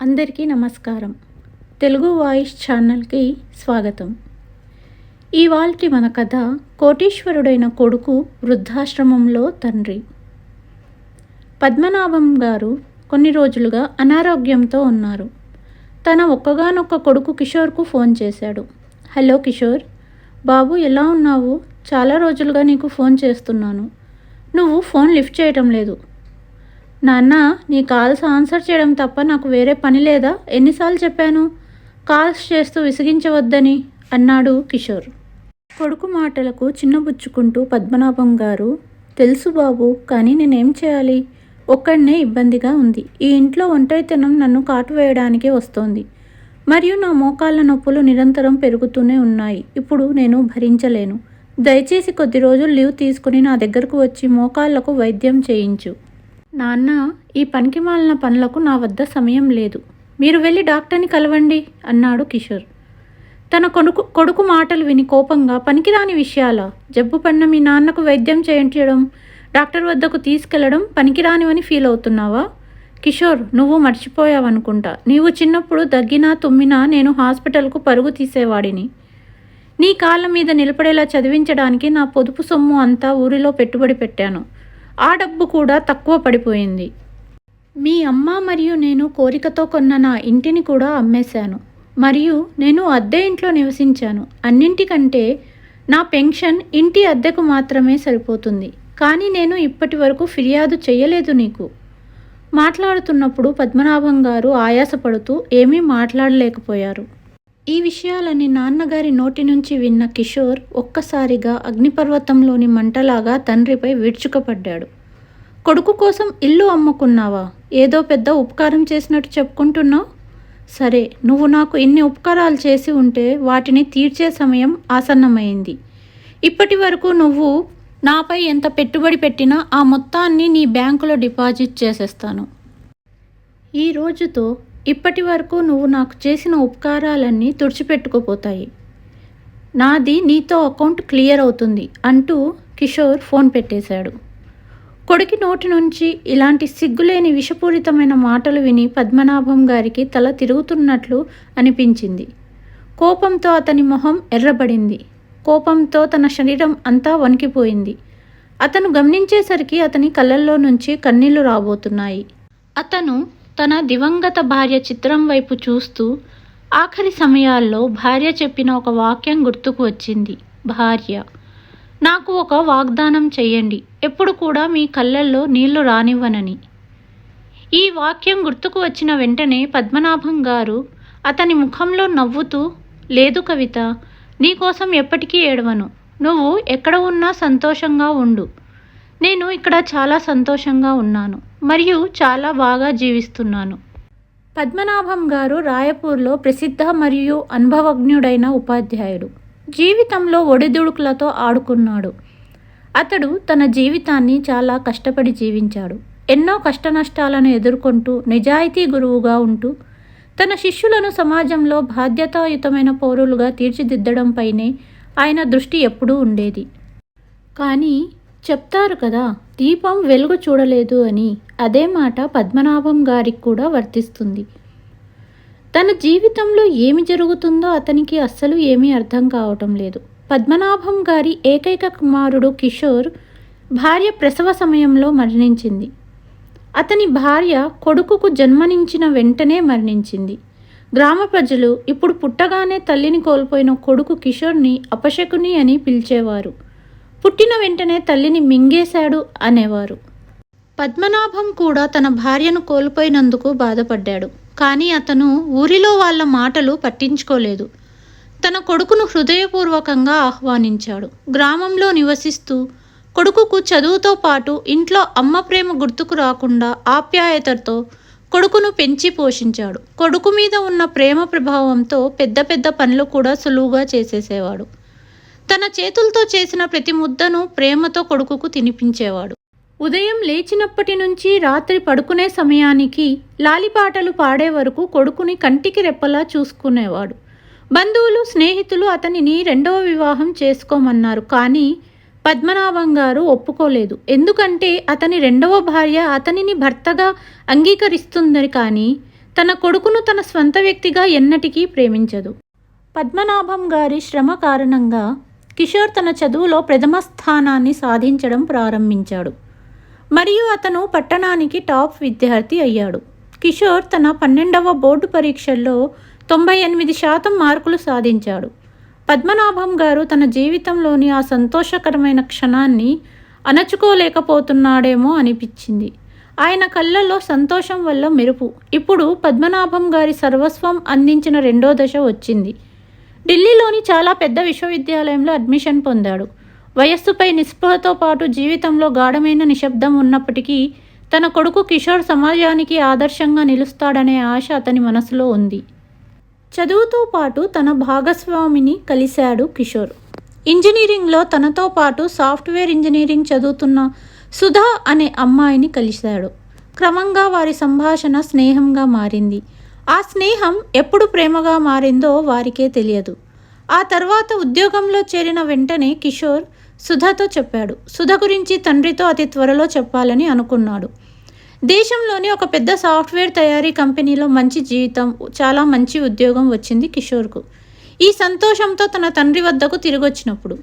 అందరికీ నమస్కారం. తెలుగు వాయిస్ ఛానల్కి స్వాగతం. ఇవాల్టి మన కథ కోటీశ్వరుడైన కొడుకు వృద్ధాశ్రమంలో తండ్రి. పద్మనాభం గారు కొన్ని రోజులుగా అనారోగ్యంతో ఉన్నారు. తన ఒక్కగానొక్క కొడుకు కిషోర్కు ఫోన్ చేశాడు. హలో కిషోర్, బాబు ఎలా ఉన్నావు? చాలా రోజులుగా నీకు ఫోన్ చేస్తున్నాను, నువ్వు ఫోన్ లిఫ్ట్ చేయటం లేదు. నాన్న, నీ కాల్స్ ఆన్సర్ చేయడం తప్ప నాకు వేరే పని లేదా? ఎన్నిసార్లు చెప్పాను కాల్స్ చేస్తూ విసిగించవద్దని అన్నాడు కిషోర్. కొడుకు మాటలకు చిన్నబుచ్చుకుంటూ పద్మనాభం గారు, తెలుసు బాబు, కానీ నేనేం చేయాలి? ఒక్కడనే ఇబ్బందిగా ఉంది. ఈ ఇంట్లో ఒంటరితనం నన్ను కాటువేయడానికే వస్తోంది. మరియు నా మోకాళ్ళ నొప్పులు నిరంతరం పెరుగుతూనే ఉన్నాయి. ఇప్పుడు నేను భరించలేను. దయచేసి కొద్ది రోజులు లీవ్ తీసుకుని నా దగ్గరకు వచ్చి మోకాళ్లకు వైద్యం చేయించు. నాన్న, ఈ పనికిమాలిన పనులకు నా వద్ద సమయం లేదు. మీరు వెళ్ళి డాక్టర్ని కలవండి అన్నాడు కిషోర్. తన కొడుకు మాటలు విని కోపంగా, పనికిరాని విషయాలా? జబ్బు పడిన మీ నాన్నకు వైద్యం చేయించడం, డాక్టర్ వద్దకు తీసుకెళ్లడం పనికిరానివని ఫీల్ అవుతున్నావా? కిషోర్, నువ్వు మర్చిపోయావనుకుంటా. నీవు చిన్నప్పుడు దగ్గినా తుమ్మినా నేను హాస్పిటల్కు పరుగు తీసేవాడిని. నీ కాళ్ళ మీద నిలబడేలా చదివించడానికి నా పొదుపు సొమ్ము అంతా ఊరిలో పెట్టుబడి పెట్టాను. ఆ డబ్బు కూడా తక్కువ పడిపోయింది. మీ అమ్మ మరియు నేను కోరికతో కొన్న నా ఇంటిని కూడా అమ్మేశాను. మరియు నేను అద్దె ఇంట్లో నివసించాను. అన్నింటికంటే నా పెన్షన్ ఇంటి అద్దెకు మాత్రమే సరిపోతుంది. కానీ నేను ఇప్పటి వరకు ఫిర్యాదు చేయలేదు నీకు. మాట్లాడుతున్నప్పుడు పద్మనాభం గారు ఆయాసపడుతూ ఏమీ మాట్లాడలేకపోయారు. ఈ విషయాలని నాన్నగారి నోటి నుంచి విన్న కిషోర్ ఒక్కసారిగా అగ్నిపర్వతంలోని మంటలాగా తండ్రిపై విరుచుకుపడ్డాడు. కొడుకు కోసం ఇల్లు అమ్ముకున్నావా? ఏదో పెద్ద ఉపకారం చేసినట్టు చెప్పుకుంటున్నావు. సరే, నువ్వు నాకు ఇన్ని ఉపకారాలు చేసి ఉంటే వాటిని తీర్చే సమయం ఆసన్నమైంది. ఇప్పటి వరకు నువ్వు నాపై ఎంత పెట్టుబడి పెట్టినా ఆ మొత్తాన్ని నీ బ్యాంకులో డిపాజిట్ చేసేస్తాను. ఈ రోజుతో ఇప్పటి వరకు నువ్వు నాకు చేసిన ఉపకారాలన్నీ తుడిచిపెట్టుకుపోతాయి. నాది నీతో అకౌంట్ క్లియర్ అవుతుంది అంటూ కిషోర్ ఫోన్ పెట్టేశాడు. కొడుకి నోటి నుంచి ఇలాంటి సిగ్గులేని విషపూరితమైన మాటలు విని పద్మనాభం గారికి తల తిరుగుతున్నట్లు అనిపించింది. కోపంతో అతని మొహం ఎర్రబడింది. కోపంతో తన శరీరం అంతా వణికిపోయింది. అతను గమనించేసరికి అతని కళ్ళల్లో నుంచి కన్నీళ్లు రాబోతున్నాయి. అతను తన దివంగత భార్య చిత్రం వైపు చూస్తూ ఆఖరి సమయాల్లో భార్య చెప్పిన ఒక వాక్యం గుర్తుకు వచ్చింది. భార్య, నాకు ఒక వాగ్దానం చెయ్యండి, ఎప్పుడు కూడా మీ కళ్ళల్లో నీళ్లు రానివ్వనని. ఈ వాక్యం గుర్తుకు వచ్చిన వెంటనే పద్మనాభం గారు అతని ముఖంలో నవ్వుతూ, లేదు కవిత, నీకోసం ఎప్పటికీ ఏడవను. నువ్వు ఎక్కడ ఉన్నా సంతోషంగా ఉండు. నేను ఇక్కడ చాలా సంతోషంగా ఉన్నాను మరియు చాలా బాగా జీవిస్తున్నాను. పద్మనాభం గారు రాయపూర్లో ప్రసిద్ధ మరియు అనుభవజ్ఞుడైన ఉపాధ్యాయుడు. జీవితంలో ఒడిదుడుకులతో ఆడుకున్నాడు. అతడు తన జీవితాన్ని చాలా కష్టపడి జీవించాడు. ఎన్నో కష్టనష్టాలను ఎదుర్కొంటూ నిజాయితీ గురువుగా ఉంటూ తన శిష్యులను సమాజంలో బాధ్యతాయుతమైన పౌరులుగా తీర్చిదిద్దడంపైనే ఆయన దృష్టి ఎప్పుడూ ఉండేది. కానీ చెప్తారు కదా, దీపం వెలుగు చూడలేదు అని. అదే మాట పద్మనాభం గారికి కూడా వర్తిస్తుంది. తన జీవితంలో ఏమి జరుగుతుందో అతనికి అస్సలు ఏమీ అర్థం కావటం లేదు. పద్మనాభం గారి ఏకైక కుమారుడు కిషోర్ భార్య ప్రసవ సమయంలో మరణించింది. అతని భార్య కొడుకుకు జన్మనించిన వెంటనే మరణించింది. గ్రామ ప్రజలు ఇప్పుడు పుట్టగానే తల్లిని కోల్పోయిన కొడుకు కిషోర్ని అపశకుని అని పిలిచేవారు. పుట్టిన వెంటనే తల్లిని మింగేశాడు అనేవారు. పద్మనాభం కూడా తన భార్యను కోల్పోయినందుకు బాధపడ్డాడు. కానీ అతను ఊరిలో వాళ్ళ మాటలు పట్టించుకోలేదు. తన కొడుకును హృదయపూర్వకంగా ఆహ్వానించాడు. గ్రామంలో నివసిస్తూ కొడుకుకు చదువుతో పాటు ఇంట్లో అమ్మ ప్రేమ గుర్తుకు రాకుండా ఆప్యాయతతో కొడుకును పెంచి పోషించాడు. కొడుకు మీద ఉన్న ప్రేమ ప్రభావంతో పెద్ద పెద్ద పనులు కూడా సులువుగా చేసేసేవాడు. తన చేతులతో చేసిన ప్రతి ముద్దను ప్రేమతో కొడుకుకు తినిపించేవాడు. ఉదయం లేచినప్పటి నుంచి రాత్రి పడుకునే సమయానికి లాలిపాటలు పాడే వరకు కొడుకుని కంటికి రెప్పలా చూసుకునేవాడు. బంధువులు, స్నేహితులు అతనిని రెండవ వివాహం చేసుకోమన్నారు. కానీ పద్మనాభం గారు ఒప్పుకోలేదు. ఎందుకంటే అతని రెండవ భార్య అతనిని భర్తగా అంగీకరిస్తుందని, కానీ తన కొడుకును తన స్వంత వ్యక్తిగా ఎన్నటికీ ప్రేమించదు. పద్మనాభం గారి శ్రమ కారణంగా కిషోర్ తన చదువులో ప్రథమ స్థానాన్ని సాధించడం ప్రారంభించాడు మరియు అతను పట్టణానికి టాప్ విద్యార్థి అయ్యాడు. కిషోర్ తన 12వ బోర్డు పరీక్షల్లో 98% మార్కులు సాధించాడు. పద్మనాభం గారు తన జీవితంలోని ఆ సంతోషకరమైన క్షణాన్ని అణచుకోలేకపోతున్నాడేమో అనిపించింది. ఆయన కళ్ళల్లో సంతోషం వల్ల మెరుపు. ఇప్పుడు పద్మనాభం గారి సర్వస్వం అందించిన రెండో దశ వచ్చింది. ఢిల్లీలోని చాలా పెద్ద విశ్వవిద్యాలయంలో అడ్మిషన్ పొందాడు. వయస్సుపై నిస్పృహతో పాటు జీవితంలో గాఢమైన నిశ్శబ్దం ఉన్నప్పటికీ తన కొడుకు కిషోర్ సమాజానికి ఆదర్శంగా నిలుస్తాడనే ఆశ అతని మనసులో ఉంది. చదువుతో పాటు తన భాగస్వామిని కలిశాడు కిషోర్. ఇంజనీరింగ్లో తనతో పాటు సాఫ్ట్వేర్ ఇంజనీరింగ్ చదువుతున్న సుధా అనే అమ్మాయిని కలిశాడు. క్రమంగా వారి సంభాషణ స్నేహంగా మారింది. ఆ స్నేహం ఎప్పుడు ప్రేమగా మారిందో వారికే తెలియదు. ఆ తర్వాత ఉద్యోగంలో చేరిన వెంటనే కిషోర్ సుధతో చెప్పాడు. సుధ గురించి తండ్రితో అతి త్వరలో చెప్పాలని అనుకున్నాడు. దేశంలోని ఒక పెద్ద సాఫ్ట్వేర్ తయారీ కంపెనీలో మంచి జీవితం, చాలా మంచి ఉద్యోగం వచ్చింది కిషోర్కు. ఈ సంతోషంతో తన తండ్రి వద్దకు తిరిగొచ్చినప్పుడు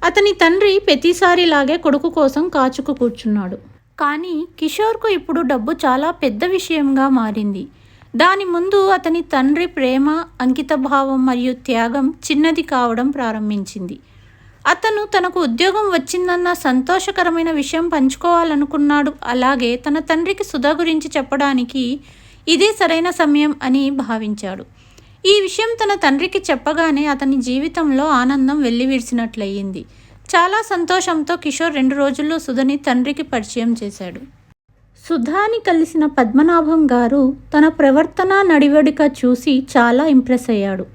అతని తండ్రి ప్రతిసారిలాగే కొడుకు కోసం కాచుకు కూర్చున్నాడు. కానీ కిషోర్కు ఇప్పుడు డబ్బు చాలా పెద్ద విషయంగా మారింది. దాని ముందు అతని తండ్రి ప్రేమ, అంకితభావం మరియు త్యాగం చిన్నది కావడం ప్రారంభించింది. అతను తనకు ఉద్యోగం వచ్చిందన్న సంతోషకరమైన విషయం పంచుకోవాలనుకున్నాడు. అలాగే తన తండ్రికి సుధా గురించి చెప్పడానికి ఇదే సరైన సమయం అని భావించాడు. ఈ విషయం తన తండ్రికి చెప్పగానే అతని జీవితంలో ఆనందం వెల్లివిరిసినట్లయింది. చాలా సంతోషంతో కిషోర్ 2 రోజుల్లో సుధని తండ్రికి పరిచయం చేశాడు. సుధాని కలిసిన పద్మనాభం గారు తన ప్రవర్తన, నడివడిక చూసి చాలా ఇంప్రెస్ అయ్యాడు.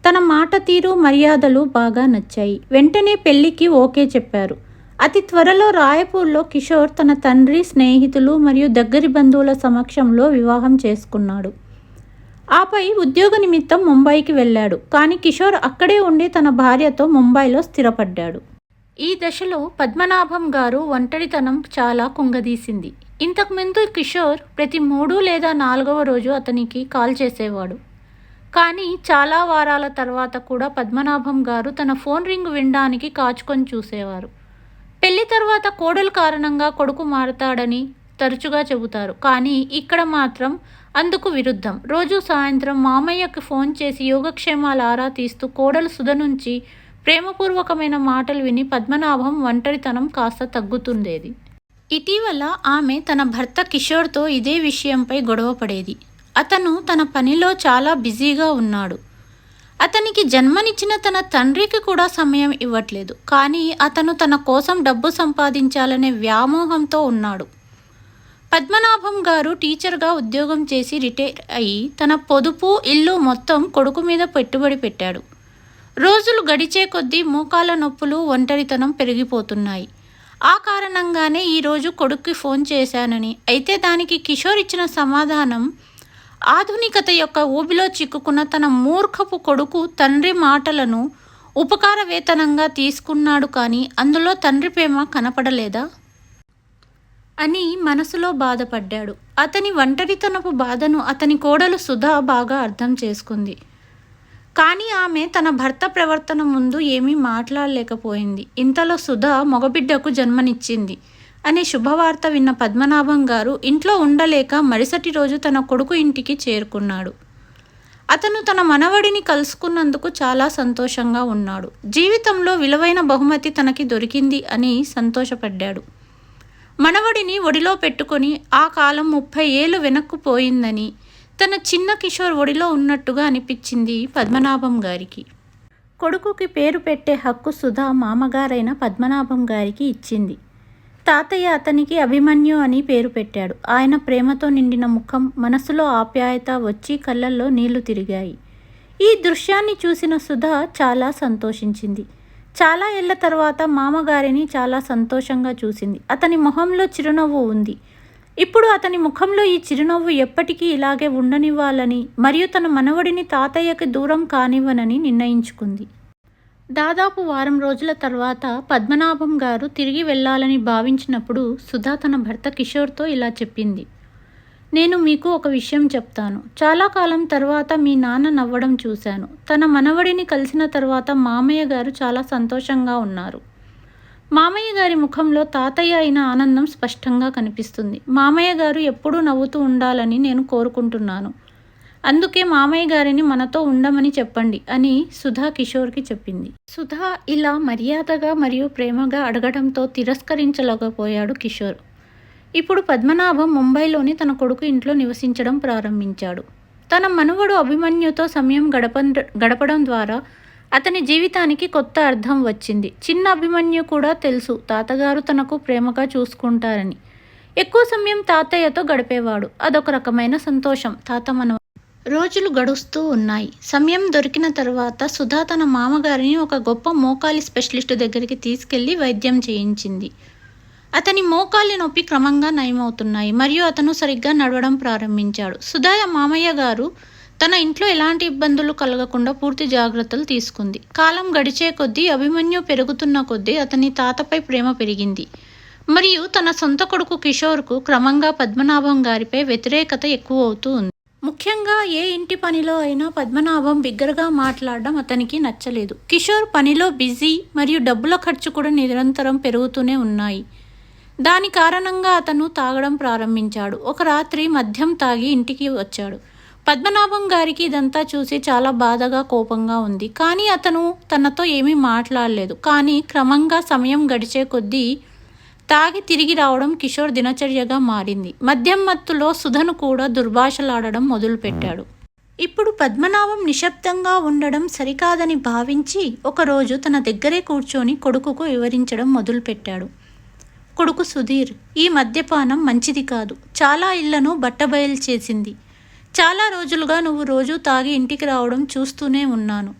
తన మాట తీరు, మర్యాదలు బాగా నచ్చాయి. వెంటనే పెళ్లికి ఓకే చెప్పారు. అతి త్వరలో రాయపూర్లో కిషోర్ తన తండ్రి, స్నేహితులు మరియు దగ్గరి బంధువుల సమక్షంలో వివాహం చేసుకున్నాడు. ఆపై ఉద్యోగ నిమిత్తం ముంబైకి వెళ్ళాడు. కానీ కిషోర్ అక్కడే ఉండి తన భార్యతో ముంబైలో స్థిరపడ్డాడు. ఈ దశలో పద్మనాభం గారు ఒంటరితనం చాలా కుంగదీసింది. ఇంతకుముందు కిషోర్ ప్రతి 3 లేదా 4వ రోజు అతనికి కాల్ చేసేవాడు. కానీ చాలా వారాల తర్వాత కూడా పద్మనాభం గారు తన ఫోన్ రింగ్ వినడానికి కాచుకొని చూసేవారు. పెళ్లి తర్వాత కోడలు కారణంగా కొడుకు మారతాడని తరచుగా చెబుతారు. కానీ ఇక్కడ మాత్రం అందుకు విరుద్ధం. రోజు సాయంత్రం మామయ్యకి ఫోన్ చేసి యోగక్షేమాల ఆరా తీస్తూ కోడలు సుధ నుంచి ప్రేమపూర్వకమైన మాటలు విని పద్మనాభం ఒంటరితనం కాస్త తగ్గుతుండేది. ఇటీవల ఆమె తన భర్త కిషోర్తో ఇదే విషయంపై గొడవపడేది. అతను తన పనిలో చాలా బిజీగా ఉన్నాడు. అతనికి జన్మనిచ్చిన తన తండ్రికి కూడా సమయం ఇవ్వట్లేదు. కానీ అతను తన కోసం డబ్బు సంపాదించాలనే వ్యామోహంతో ఉన్నాడు. పద్మనాభం గారు టీచర్గా ఉద్యోగం చేసి రిటైర్ అయ్యి తన పొదుపు, ఇల్లు మొత్తం కొడుకు మీద పెట్టుబడి పెట్టాడు. రోజులు గడిచే కొద్దీ మోకాళ్ళ నొప్పులు, ఒంటరితనం పెరిగిపోతున్నాయి. ఆ కారణంగానే ఈరోజు కొడుక్కి ఫోన్ చేశానని, అయితే దానికి కిషోర్ ఇచ్చిన సమాధానం ఆధునికత యొక్క ఊబిలో చిక్కుకున్న తన మూర్ఖపు కొడుకు తండ్రి మాటలను ఉపకార వేతనంగా తీసుకున్నాడు, కానీ అందులో తండ్రి ప్రేమ కనపడలేదా అని మనసులో బాధపడ్డాడు. అతని ఒంటరితనపు బాధను అతని కోడలు సుధా బాగా అర్థం చేసుకుంది. కానీ ఆమె తన భర్త ప్రవర్తన ముందు ఏమీ మాట్లాడలేకపోయింది. ఇంతలో సుధా మగబిడ్డకు జన్మనిచ్చింది అనే శుభవార్త విన్న పద్మనాభం గారు ఇంట్లో ఉండలేక మరుసటి రోజు తన కొడుకు ఇంటికి చేరుకున్నాడు. అతను తన మనవడిని కలుసుకున్నందుకు చాలా సంతోషంగా ఉన్నాడు. జీవితంలో విలువైన బహుమతి తనకి దొరికింది అని సంతోషపడ్డాడు. మనవడిని ఒడిలో పెట్టుకొని ఆ కాలం 30 ఏళ్ళు వెనక్కు పోయిందని, తన చిన్న కిషోర్ ఒడిలో ఉన్నట్టుగా అనిపించింది పద్మనాభం గారికి. కొడుకుకి పేరు పెట్టే హక్కు సుధా మామగారైన పద్మనాభం గారికి ఇచ్చింది. తాతయ్య అతనికి అభిమన్యు అని పేరు పెట్టాడు. ఆయన ప్రేమతో నిండిన ముఖం, మనసులో ఆప్యాయత వచ్చి కళ్ళల్లో నీళ్లు తిరిగాయి. ఈ దృశ్యాన్ని చూసిన సుధా చాలా సంతోషించింది. చాలా ఏళ్ల తర్వాత మామగారిని చాలా సంతోషంగా చూసింది. అతని మొహంలో చిరునవ్వు ఉంది. ఇప్పుడు అతని ముఖంలో ఈ చిరునవ్వు ఎప్పటికీ ఇలాగే ఉండనివ్వాలని మరియు తన మనవడిని తాతయ్యకి దూరం కానివ్వనని నిర్ణయించుకుంది. దాదాపు వారం రోజుల తర్వాత పద్మనాభం గారు తిరిగి వెళ్ళాలని భావించినప్పుడు సుధా తన భర్త కిషోర్తో ఇలా చెప్పింది. నేను మీకు ఒక విషయం చెప్తాను. చాలా కాలం తర్వాత మీ నాన్న నవ్వడం చూశాను. తన మనవడిని కలిసిన తర్వాత మామయ్య గారు చాలా సంతోషంగా ఉన్నారు. మామయ్య గారి ముఖంలో తాతయ్య అయిన ఆనందం స్పష్టంగా కనిపిస్తుంది. మామయ్య గారు ఎప్పుడూ నవ్వుతూ ఉండాలని నేను కోరుకుంటున్నాను. అందుకే మామయ్య గారిని మనతో ఉండమని చెప్పండి అని సుధా కిషోర్కి చెప్పింది. సుధా ఇలా మర్యాదగా మరియు ప్రేమగా అడగడంతో తిరస్కరించలేకపోయాడు కిషోర్. ఇప్పుడు పద్మనాభం ముంబైలోని తన కొడుకు ఇంట్లో నివసించడం ప్రారంభించాడు. తన మనవడు అభిమన్యుతో సమయం గడపడం ద్వారా అతని జీవితానికి కొత్త అర్థం వచ్చింది. చిన్న అభిమన్యు కూడా తెలుసు తాతగారు తనకు ప్రేమగా చూసుకుంటారని. ఎక్కువ సమయం తాతయ్యతో గడిపేవాడు. అదొక రకమైన సంతోషం. రోజులు గడుస్తూ ఉన్నాయి. సమయం దొరికిన తర్వాత సుధా తన మామగారిని ఒక గొప్ప మోకాలి స్పెషలిస్టు దగ్గరికి తీసుకెళ్లి వైద్యం చేయించింది. అతని మోకాలి నొప్పి క్రమంగా నయమవుతున్నాయి మరియు అతను సరిగ్గా నడవడం ప్రారంభించాడు. సుధా మామయ్య గారు తన ఇంట్లో ఎలాంటి ఇబ్బందులు కలగకుండా పూర్తి జాగ్రత్తలు తీసుకుంది. కాలం గడిచే కొద్దీ అభిమన్యు పెరుగుతున్న కొద్దీ అతని తాతపై ప్రేమ పెరిగింది మరియు తన సొంత కొడుకు కిషోర్కు క్రమంగా పద్మనాభం గారిపై వ్యతిరేకత ఎక్కువ అవుతూ ఉంది. ముఖ్యంగా ఏ ఇంటి పనిలో అయినా పద్మనాభం బిగ్గరగా మాట్లాడడం అతనికి నచ్చలేదు. కిషోర్ పనిలో బిజీ మరియు డబ్బుల ఖర్చు కూడా నిరంతరం పెరుగుతూనే ఉన్నాయి. దాని కారణంగా అతను తాగడం ప్రారంభించాడు. ఒక రాత్రి మద్యం తాగి ఇంటికి వచ్చాడు. పద్మనాభం గారికి ఇదంతా చూసి చాలా బాధగా కోపంగా ఉంది. కానీ అతను తనతో ఏమీ మాట్లాడలేదు. కానీ క్రమంగా సమయం గడిచే కొద్దీ తాగి తిరిగి రావడం కిషోర్ దినచర్యగా మారింది. మద్యం మత్తులో సుధను కూడా దుర్భాషలాడడం మొదలుపెట్టాడు. ఇప్పుడు పద్మనాభం నిశ్శబ్దంగా ఉండడం సరికాదని భావించి ఒకరోజు తన దగ్గరే కూర్చొని కొడుకుకు వివరించడం మొదలుపెట్టాడు. కొడుకు సుధీర్, ఈ మద్యపానం మంచిది కాదు. చాలా ఇళ్లను బట్టబయలు చేసింది. చాలా రోజులుగా నువ్వు రోజు తాగి ఇంటికి రావడం చూస్తూనే ఉన్నాను.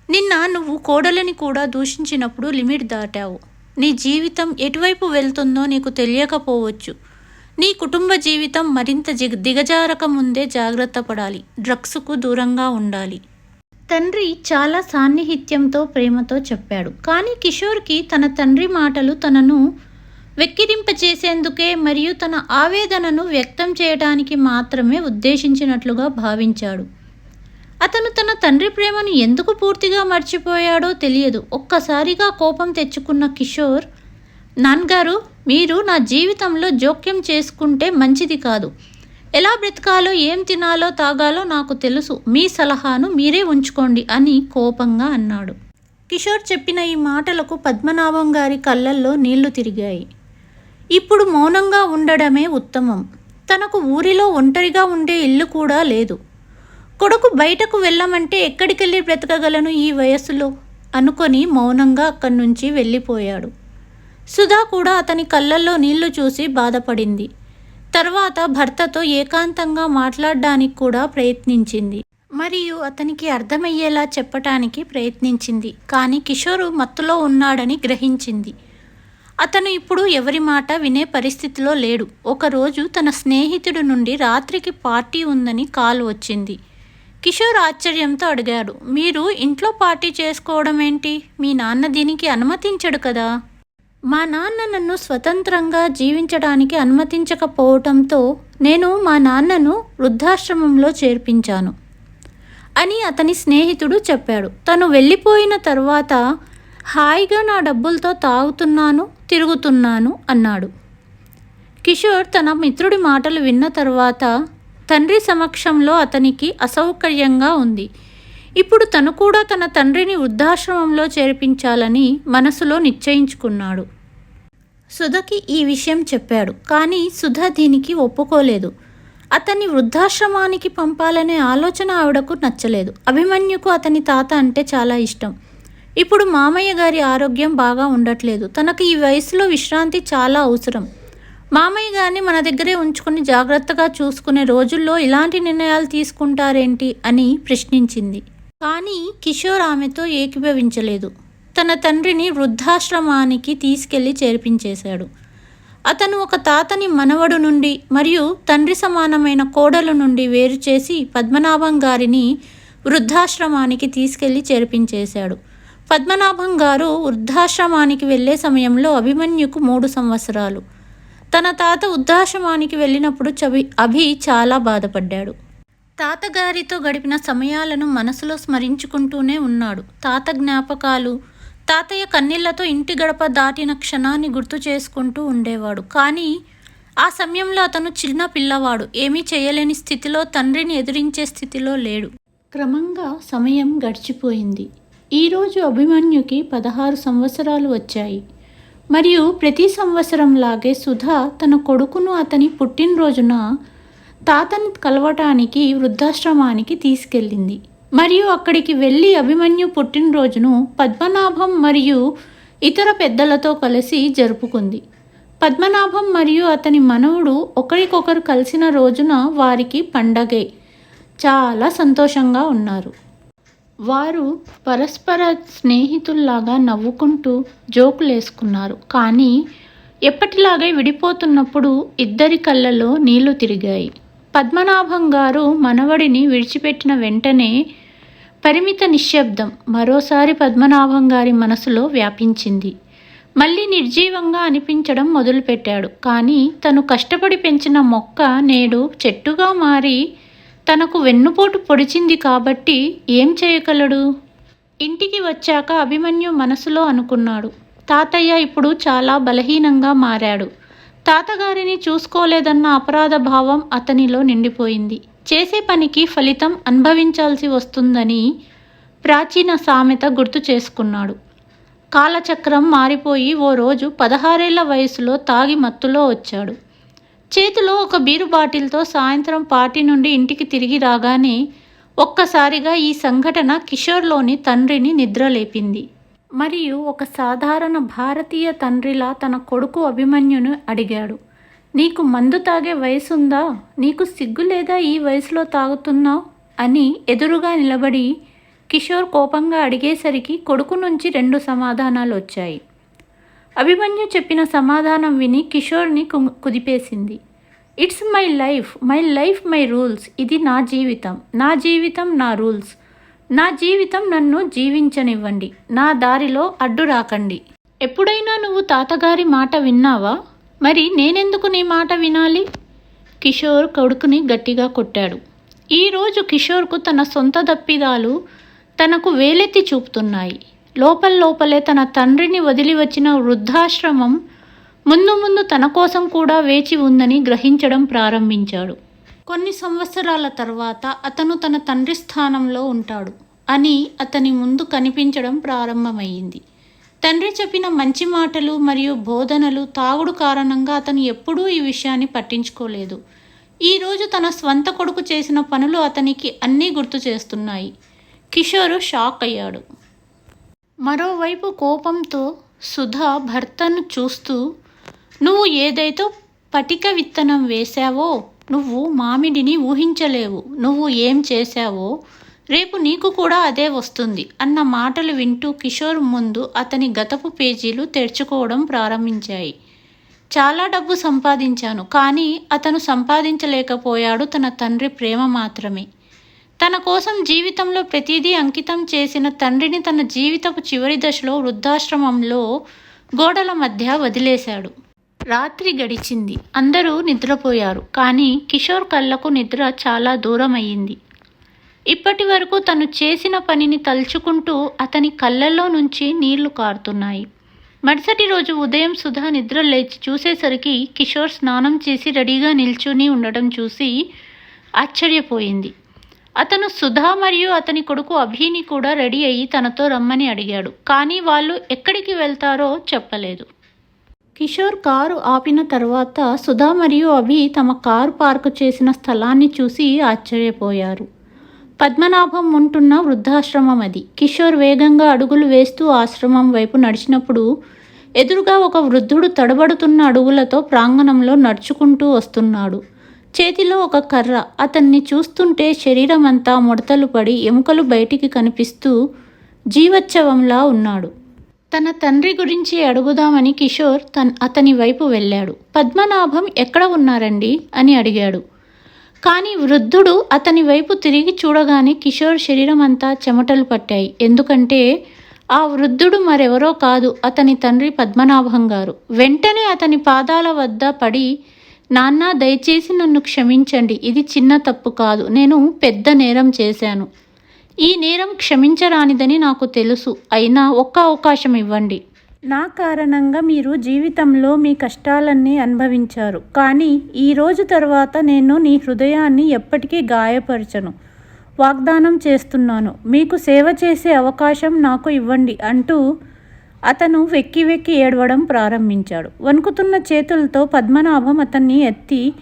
నిన్న నువ్వు కోడలిని కూడా దూషించినప్పుడు లిమిట్ దాటావు. నీ జీవితం ఎటువైపు వెళ్తుందో నీకు తెలియకపోవచ్చు. నీ కుటుంబ జీవితం మరింత దిగజారక ముందే జాగ్రత్త పడాలి. డ్రగ్స్కు దూరంగా ఉండాలి. తండ్రి చాలా సాన్నిహిత్యంతో ప్రేమతో చెప్పాడు. కానీ కిషోర్కి తన తండ్రి మాటలు తనను వెక్కిరింపచేసేందుకే మరియు తన ఆవేదనను వ్యక్తం చేయడానికి మాత్రమే ఉద్దేశించినట్లుగా భావించాడు. అతను తన తండ్రి ప్రేమను ఎందుకు పూర్తిగా మర్చిపోయాడో తెలియదు. ఒక్కసారిగా కోపం తెచ్చుకున్న కిషోర్, నాన్నగారు, మీరు నా జీవితంలో జోక్యం చేసుకుంటే మంచిది కాదు. ఎలా బ్రతకాలో, ఏం తినాలో, తాగాలో నాకు తెలుసు. మీ సలహాను మీరే ఉంచుకోండి అని కోపంగా అన్నాడు. కిషోర్ చెప్పిన ఈ మాటలకు పద్మనాభం గారి కళ్ళల్లో నీళ్లు తిరిగాయి. ఇప్పుడు మౌనంగా ఉండడమే ఉత్తమం. తనకు ఊరిలో ఒంటరిగా ఉండే ఇల్లు కూడా లేదు. కొడుకు బయటకు వెళ్ళమంటే ఎక్కడికెళ్ళి బ్రతకగలను ఈ వయస్సులో అనుకొని మౌనంగా అక్కడి నుంచి వెళ్ళిపోయాడు. సుధా కూడా అతని కళ్ళల్లో నీళ్లు చూసి బాధపడింది. తర్వాత భర్తతో ఏకాంతంగా మాట్లాడడానికి కూడా ప్రయత్నించింది మరియు అతనికి అర్థమయ్యేలా చెప్పటానికి ప్రయత్నించింది. కానీ కిషోర్ మత్తులో ఉన్నాడని గ్రహించింది. అతను ఇప్పుడు ఎవరి మాట వినే పరిస్థితిలో లేడు. ఒకరోజు తన స్నేహితుడి నుండి రాత్రికి పార్టీ ఉందని కాల్ వచ్చింది. కిషోర్ ఆశ్చర్యంతో అడిగాడు, మీరు ఇంట్లో పార్టీ చేసుకోవడం ఏంటి? మీ నాన్న దీనికి అనుమతించడు కదా? మా నాన్న నన్ను స్వతంత్రంగా జీవించడానికి అనుమతించకపోవటంతో నేను మా నాన్నను వృద్ధాశ్రమంలో చేర్పించాను అని అతని స్నేహితుడు చెప్పాడు. తను వెళ్ళిపోయిన తర్వాత హాయిగా నా డబ్బులతో తాగుతున్నాను, తిరుగుతున్నాను అన్నాడు. కిషోర్ తన మిత్రుడి మాటలు విన్న తర్వాత తండ్రి సమక్షంలో అతనికి అసౌకర్యంగా ఉంది. ఇప్పుడు తను కూడా తన తండ్రిని వృద్ధాశ్రమంలో చేర్పించాలని మనసులో నిశ్చయించుకున్నాడు. సుధకి ఈ విషయం చెప్పాడు. కానీ సుధ దీనికి ఒప్పుకోలేదు. అతన్ని వృద్ధాశ్రమానికి పంపాలనే ఆలోచన ఆవిడకు నచ్చలేదు. అభిమన్యుకు అతని తాత అంటే చాలా ఇష్టం. ఇప్పుడు మామయ్య గారి ఆరోగ్యం బాగా ఉండట్లేదు. తనకు ఈ వయసులో విశ్రాంతి చాలా అవసరం. మామయ్య గారిని మన దగ్గరే ఉంచుకుని జాగ్రత్తగా చూసుకునే రోజుల్లో ఇలాంటి నిర్ణయాలు తీసుకుంటారేంటి అని ప్రశ్నించింది. కానీ కిషోర్ ఆమెతో ఏకీభవించలేదు. తన తండ్రిని వృద్ధాశ్రమానికి తీసుకెళ్లి చేర్పించేశాడు. అతను ఒక తాతని మనవడు నుండి మరియు తండ్రి సమానమైన కోడలు నుండి వేరు చేసి పద్మనాభం గారిని వృద్ధాశ్రమానికి తీసుకెళ్లి చేర్పించేశాడు. పద్మనాభం గారు వృద్ధాశ్రమానికి వెళ్లే సమయంలో అభిమన్యుకు 3 సంవత్సరాలు. తన తాత వృద్ధాశ్రమానికి వెళ్ళినప్పుడు అభి చాలా బాధపడ్డాడు. తాతగారితో గడిపిన సమయాలను మనసులో స్మరించుకుంటూనే ఉన్నాడు. తాత జ్ఞాపకాలు, తాతయ్య కన్నీళ్లతో ఇంటి గడప దాటిన క్షణాన్ని గుర్తు చేసుకుంటూ ఉండేవాడు. కానీ ఆ సమయంలో అతను చిన్న పిల్లవాడు, ఏమీ చేయలేని స్థితిలో, తండ్రిని ఎదిరించే స్థితిలో లేడు. క్రమంగా సమయం గడిచిపోయింది. ఈరోజు అభిమన్యుకి 16 సంవత్సరాలు వచ్చాయి. మరియు ప్రతి సంవత్సరంలాగే సుధా తన కొడుకును అతని పుట్టినరోజున తాతని కలవటానికి వృద్ధాశ్రమానికి తీసుకెళ్ళింది. మరియు అక్కడికి వెళ్ళి అభిమన్యు పుట్టినరోజును పద్మనాభం మరియు ఇతర పెద్దలతో కలిసి జరుపుకుంది. పద్మనాభం మరియు అతని మనవడు ఒకరికొకరు కలిసిన రోజున వారికి పండగే. చాలా సంతోషంగా ఉన్నారు. వారు పరస్పర స్నేహితుల్లాగా నవ్వుకుంటూ జోకులేసుకున్నారు. కానీ ఎప్పటిలాగే విడిపోతున్నప్పుడు ఇద్దరి కళ్ళలో నీళ్లు తిరిగాయి. పద్మనాభం గారు మనవడిని విడిచిపెట్టిన వెంటనే పరిమిత నిశ్శబ్దం మరోసారి పద్మనాభం గారి మనసులో వ్యాపించింది. మళ్ళీ నిర్జీవంగా అనిపించడం మొదలుపెట్టాడు. కానీ తను కష్టపడి పెంచిన మొక్క నేడు చెట్టుగా మారి తనకు వెన్నుపోటు పొడిచింది కాబట్టి ఏం చేయగలడు? ఇంటికి వచ్చాక అభిమన్యు మనసులో అనుకున్నాడు, తాతయ్య ఇప్పుడు చాలా బలహీనంగా మారాడు. తాతగారిని చూసుకోలేదన్న అపరాధ భావం అతనిలో నిండిపోయింది. చేసే పనికి ఫలితం అనుభవించాల్సి వస్తుందని ప్రాచీన సామెత గుర్తు చేసుకున్నాడు. కాలచక్రం మారిపోయి ఓ రోజు 16 ఏళ్ల వయసులో తాగి మత్తులో వచ్చాడు. చేతిలో ఒక బీరు బాటిల్తో సాయంత్రం పార్టీ నుండి ఇంటికి తిరిగి రాగానే ఒక్కసారిగా ఈ సంఘటన కిషోర్లోని తండ్రిని నిద్రలేపింది. మరియు ఒక సాధారణ భారతీయ తండ్రిలా తన కొడుకు అభిమన్యును అడిగాడు, నీకు మందు తాగే వయసుందా? నీకు సిగ్గు లేదా ఈ వయసులో తాగుతున్నావు? అని ఎదురుగా నిలబడి కిషోర్ కోపంగా అడిగేసరికి కొడుకు నుంచి 2 సమాధానాలు వచ్చాయి. అభిమన్యు చెప్పిన సమాధానం విని కిషోర్ని కుదిపేసింది. It's my life, my life my rules. ఇది నా జీవితం, నా జీవితం నా రూల్స్. నా జీవితం నన్ను జీవించనివ్వండి, నా దారిలో అడ్డు రాకండి. ఎప్పుడైనా నువ్వు తాతగారి మాట విన్నావా? మరి నేనెందుకు నీ మాట వినాలి? కిషోర్ కొడుకుని గట్టిగా కొట్టాడు. ఈరోజు కిషోర్కు తన సొంత దప్పిదాలు తనకు వేలెత్తి చూపుతున్నాయి. లోపలే తన తండ్రిని వదిలి వచ్చిన వృద్ధాశ్రమం ముందు ముందు తన కోసం కూడా వేచి ఉందని గ్రహించడం ప్రారంభించాడు. కొన్ని సంవత్సరాల తర్వాత అతను తన తండ్రి స్థానంలో ఉంటాడు అని అతని ముందు కనిపించడం ప్రారంభమైంది. తండ్రి చెప్పిన మంచి మాటలు మరియు బోధనలు, తాగుడు కారణంగా అతను ఎప్పుడూ ఈ విషయాన్ని పట్టించుకోలేదు. ఈరోజు తన స్వంత కొడుకు చేసిన పనులు అతనికి అన్నీ గుర్తు చేస్తున్నాయి. కిషోర్ షాక్ అయ్యాడు. మరోవైపు కోపంతో సుధా భర్తను చూస్తూ, నువ్వు ఏదైతే పటిక విత్తనం వేశావో నువ్వు మామిడిని ఊహించలేవు. నువ్వు ఏం చేశావో రేపు నీకు కూడా అదే వస్తుంది అన్న మాటలు వింటూ కిషోర్ ముందు అతని గతపు పేజీలు తెరుచుకోవడం ప్రారంభించాయి. చాలా డబ్బు సంపాదించాను, కానీ అతను సంపాదించలేకపోయాడు తన తండ్రి ప్రేమ మాత్రమే. తన కోసం జీవితంలో ప్రతిదీ అంకితం చేసిన తండ్రిని తన జీవితపు చివరి దశలో వృద్ధాశ్రమంలో గోడల మధ్య వదిలేశాడు. రాత్రి గడిచింది. అందరూ నిద్రపోయారు. కానీ కిషోర్ కళ్ళకు నిద్ర చాలా దూరం అయ్యింది. ఇప్పటి వరకు తను చేసిన పనిని తలుచుకుంటూ అతని కళ్ళల్లో నుంచి నీళ్లు కారుతున్నాయి. మరుసటి రోజు ఉదయం సుధా నిద్ర లేచి చూసేసరికి కిషోర్ స్నానం చేసి రెడీగా నిల్చుని ఉండడం చూసి ఆశ్చర్యపోయింది. అతను సుధా మరియు అతని కొడుకు అభిని కూడా రెడీ అయ్యి తనతో రమ్మని అడిగాడు. కానీ వాళ్ళు ఎక్కడికి వెళ్తారో చెప్పలేదు. కిషోర్ కారు ఆపిన తర్వాత సుధా మరియు అభి తమ కారు పార్కు చేసిన స్థలాన్ని చూసి ఆశ్చర్యపోయారు. పద్మనాభం ఉంటున్న వృద్ధాశ్రమం అది. కిషోర్ వేగంగా అడుగులు వేస్తూ ఆశ్రమం వైపు నడిచినప్పుడు ఎదురుగా ఒక వృద్ధుడు తడబడుతున్న అడుగులతో ప్రాంగణంలో నడుచుకుంటూ వస్తున్నాడు. చేతిలో ఒక కర్ర. అతన్ని చూస్తుంటే శరీరం అంతా ముడతలు పడి ఎముకలు బయటికి కనిపిస్తూ జీవోత్సవంలా ఉన్నాడు. తన తండ్రి గురించి అడుగుదామని కిషోర్ అతని వైపు వెళ్ళాడు. పద్మనాభం ఎక్కడ ఉన్నారండి అని అడిగాడు. కానీ వృద్ధుడు అతని వైపు తిరిగి చూడగానే కిషోర్ శరీరం అంతా చెమటలు పట్టాయి. ఎందుకంటే ఆ వృద్ధుడు మరెవరో కాదు, అతని తండ్రి పద్మనాభం గారు. వెంటనే అతని పాదాల వద్ద పడి, నాన్న, దయచేసి నన్ను క్షమించండి. ఇది చిన్న తప్పు కాదు. నేను పెద్ద నేరం చేశాను. ఈ నేరం క్షమించరానిదని నాకు తెలుసు. అయినా ఒక్క అవకాశం ఇవ్వండి. నా కారణంగా మీరు జీవితంలో మీ కష్టాలన్నీ అనుభవించారు. కానీ ఈ రోజు తర్వాత నేను నీ హృదయాన్ని ఎప్పటికీ గాయపరచను. వాగ్దానం చేస్తున్నాను. మీకు సేవ చేసే అవకాశం నాకు ఇవ్వండి అంటూ అతను వెక్కి వెక్కి ఏడవడం ప్రారంభించాడు. వణుకుతున్న చేతులతో పద్మనాభం అతన్ని ఎత్తి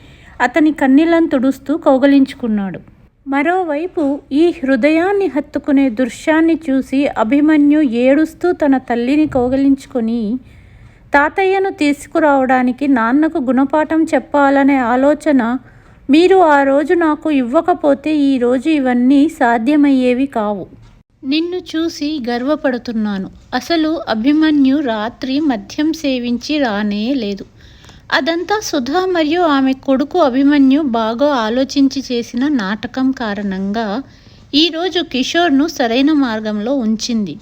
అతని కన్నీళ్లను తుడుస్తూ కౌగలించుకున్నాడు. మరోవైపు ఈ హృదయాన్ని హత్తుకునే దృశ్యాన్ని చూసి అభిమన్యు ఏడుస్తూ తన తల్లిని కౌగలించుకొని, తాతయ్యను తీసుకురావడానికి నాన్నకు గుణపాఠం చెప్పాలనే ఆలోచన మీరు ఆ రోజు నాకు ఇవ్వకపోతే ఈరోజు ఇవన్నీ సాధ్యమయ్యేవి కావు. నిన్ను చూసి గర్వపడుతున్నాను. అసలు అభిమన్యు రాత్రి మద్యం సేవించి రానే లేదు. అదంతా సుధా మరియు ఆమె కొడుకు అభిమన్యు బాగా ఆలోచించి చేసిన నాటకం కారణంగా ఈరోజు కిషోర్ను సరైన మార్గంలో ఉంచింది.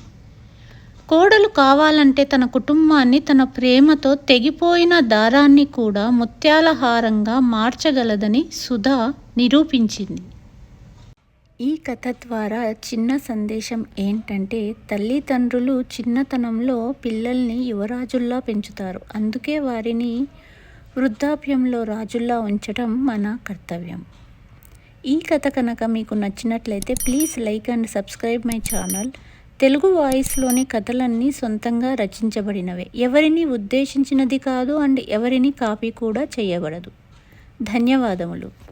కోడలు కావాలంటే తన కుటుంబాన్ని తన ప్రేమతో తెగిపోయిన దారాన్ని కూడా ముత్యాల హారంగా మార్చగలదని సుధా నిరూపించింది. ఈ కథ ద్వారా చిన్న సందేశం ఏంటంటే, తల్లిదండ్రులు చిన్నతనంలో పిల్లల్ని యువరాజుల్లా పెంచుతారు. అందుకే వారిని వృద్ధాప్యంలో రాజుల్లా ఉంచడం మన కర్తవ్యం. ఈ కథ కనుక మీకు నచ్చినట్లయితే please like and subscribe my channel. Telugu వాయిస్లోని కథలన్నీ సొంతంగా రచించబడినవే. ఎవరిని ఉద్దేశించినది కాదు అండ్ ఎవరిని కాపీ కూడా చేయబడదు. ధన్యవాదములు.